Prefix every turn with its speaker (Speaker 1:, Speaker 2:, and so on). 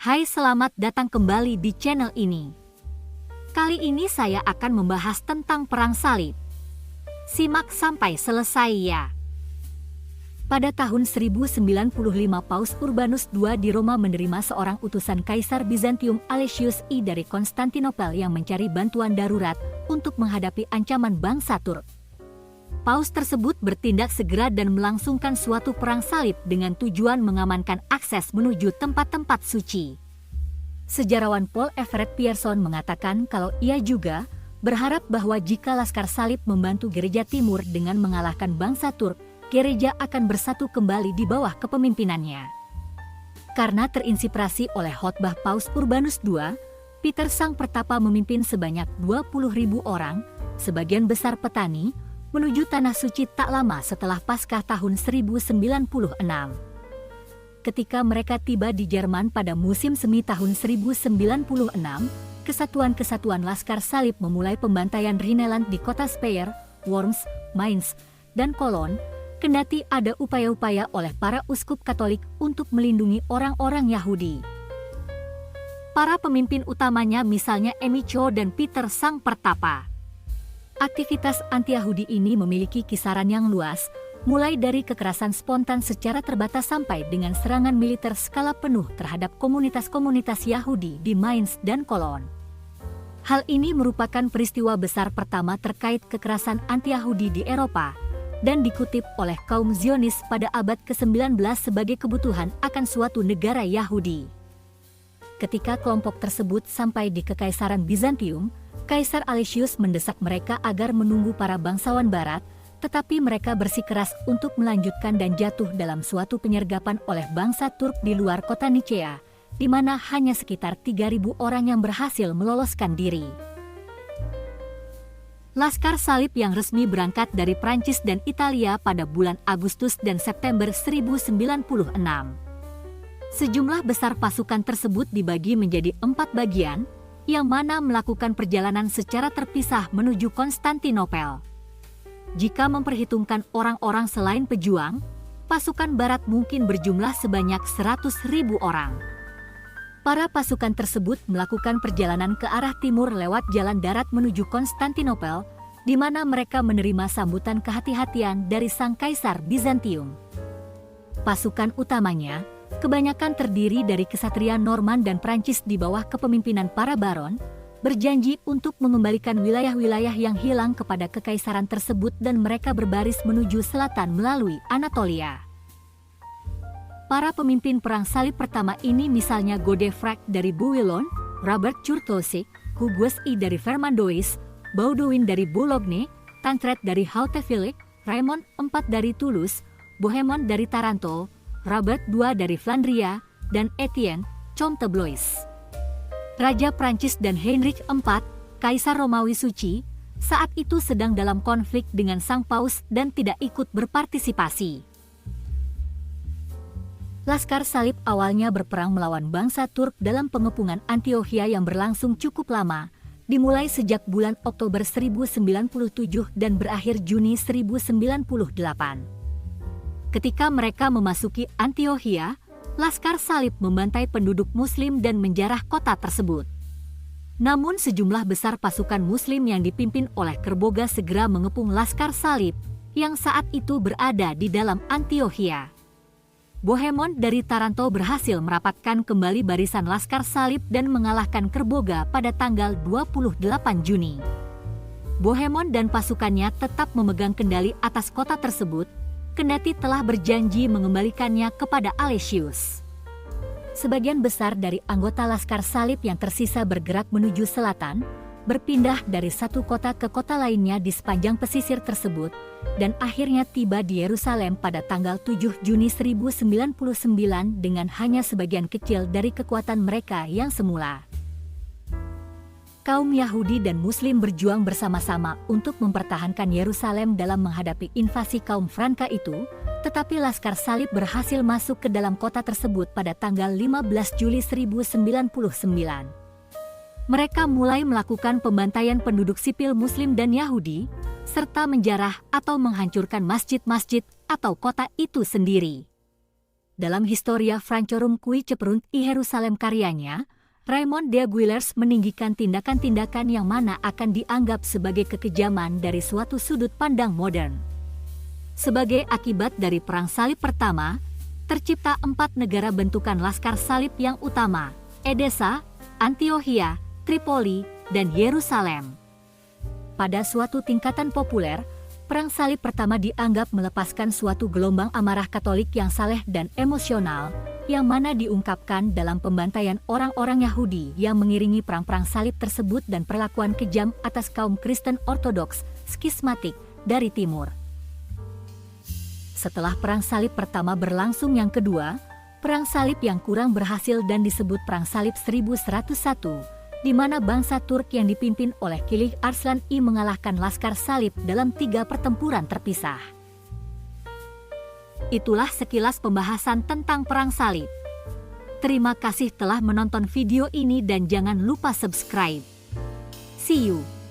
Speaker 1: Hai, selamat datang kembali di channel ini. Kali ini saya akan membahas tentang Perang Salib. Simak sampai selesai ya. Pada tahun 1095 Paus Urbanus II di Roma menerima seorang utusan Kaisar Bizantium Alexius I dari Konstantinopel yang mencari bantuan darurat untuk menghadapi ancaman bangsa Turk. Paus tersebut bertindak segera dan melangsungkan suatu perang salib dengan tujuan mengamankan akses menuju tempat-tempat suci. Sejarawan Paul Everett Pierson mengatakan kalau ia juga berharap bahwa jika Laskar Salib membantu gereja timur dengan mengalahkan bangsa Turk, gereja akan bersatu kembali di bawah kepemimpinannya. Karena terinspirasi oleh khotbah Paus Urbanus II, Peter Sang Pertapa memimpin sebanyak 20.000 orang, sebagian besar petani, menuju Tanah Suci tak lama setelah Paskah tahun 1096. Ketika mereka tiba di Jerman pada musim semi tahun 1096, kesatuan-kesatuan Laskar Salib memulai pembantaian Rhineland di kota Speyer, Worms, Mainz, dan Cologne, kendati ada upaya-upaya oleh para uskup Katolik untuk melindungi orang-orang Yahudi. Para pemimpin utamanya misalnya Emicho dan Peter Sang Pertapa. Aktivitas anti-Yahudi ini memiliki kisaran yang luas, mulai dari kekerasan spontan secara terbatas sampai dengan serangan militer skala penuh terhadap komunitas-komunitas Yahudi di Mainz dan Cologne. Hal ini merupakan peristiwa besar pertama terkait kekerasan anti-Yahudi di Eropa, dan dikutip oleh kaum Zionis pada abad ke-19 sebagai kebutuhan akan suatu negara Yahudi. Ketika kelompok tersebut sampai di Kekaisaran Bizantium, Kaisar Alexius mendesak mereka agar menunggu para bangsawan barat, tetapi mereka bersikeras untuk melanjutkan dan jatuh dalam suatu penyergapan oleh bangsa Turk di luar kota Nicea, di mana hanya sekitar 3.000 orang yang berhasil meloloskan diri. Laskar Salib yang resmi berangkat dari Prancis dan Italia pada bulan Agustus dan September 1096. Sejumlah besar pasukan tersebut dibagi menjadi 4 bagian, yang mana melakukan perjalanan secara terpisah menuju Konstantinopel. Jika memperhitungkan orang-orang selain pejuang, pasukan barat mungkin berjumlah sebanyak 100.000 orang. Para pasukan tersebut melakukan perjalanan ke arah timur lewat jalan darat menuju Konstantinopel, di mana mereka menerima sambutan kehati-hatian dari Sang Kaisar Bizantium. Pasukan utamanya kebanyakan terdiri dari kesatria Norman dan Prancis di bawah kepemimpinan para baron, berjanji untuk mengembalikan wilayah-wilayah yang hilang kepada kekaisaran tersebut dan mereka berbaris menuju selatan melalui Anatolia. Para pemimpin perang salib pertama ini misalnya Godefroy dari Bouillon, Robert Curthose, Hugues I dari Vermandois, Baudouin dari Boulogne, Tancred dari Hauteville, Raymond IV dari Toulouse, Bohemond dari Taranto, Robert II dari Flandria, dan Etienne, Comte Blois. Raja Prancis dan Heinrich IV, Kaisar Romawi Suci, saat itu sedang dalam konflik dengan Sang Paus dan tidak ikut berpartisipasi. Laskar Salib awalnya berperang melawan bangsa Turk dalam pengepungan Antiokhia yang berlangsung cukup lama, dimulai sejak bulan Oktober 1097 dan berakhir Juni 1098. Ketika mereka memasuki Antiokhia, Laskar Salib membantai penduduk Muslim dan menjarah kota tersebut. Namun sejumlah besar pasukan Muslim yang dipimpin oleh Kerboga segera mengepung Laskar Salib, yang saat itu berada di dalam Antiokhia. Bohemond dari Taranto berhasil merapatkan kembali barisan Laskar Salib dan mengalahkan Kerboga pada tanggal 28 Juni. Bohemond dan pasukannya tetap memegang kendali atas kota tersebut, kendati telah berjanji mengembalikannya kepada Alexius. Sebagian besar dari anggota Laskar Salib yang tersisa bergerak menuju selatan, berpindah dari satu kota ke kota lainnya di sepanjang pesisir tersebut, dan akhirnya tiba di Yerusalem pada tanggal 7 Juni 1099 dengan hanya sebagian kecil dari kekuatan mereka yang semula. Kaum Yahudi dan Muslim berjuang bersama-sama untuk mempertahankan Yerusalem dalam menghadapi invasi kaum Franka itu, tetapi Laskar Salib berhasil masuk ke dalam kota tersebut pada tanggal 15 Juli 1099. Mereka mulai melakukan pembantaian penduduk sipil Muslim dan Yahudi, serta menjarah atau menghancurkan masjid-masjid atau kota itu sendiri. Dalam Historia Francorum qui ceperunt i Jerusalem karyanya, Raymond de Aguilers meninggikan tindakan-tindakan yang mana akan dianggap sebagai kekejaman dari suatu sudut pandang modern. Sebagai akibat dari Perang Salib Pertama, tercipta 4 negara bentukan Laskar Salib yang utama, Edessa, Antiochia, Tripoli, dan Yerusalem. Pada suatu tingkatan populer, Perang Salib Pertama dianggap melepaskan suatu gelombang amarah Katolik yang saleh dan emosional, yang mana diungkapkan dalam pembantaian orang-orang Yahudi yang mengiringi perang-perang salib tersebut dan perlakuan kejam atas kaum Kristen Ortodoks, skismatik, dari Timur. Setelah Perang Salib Pertama berlangsung yang kedua, Perang Salib yang kurang berhasil dan disebut Perang Salib 1101, di mana bangsa Turk yang dipimpin oleh Kilih Arslan I mengalahkan Laskar Salib dalam 3 pertempuran terpisah. Itulah sekilas pembahasan tentang Perang Salib. Terima kasih telah menonton video ini dan jangan lupa subscribe. See you!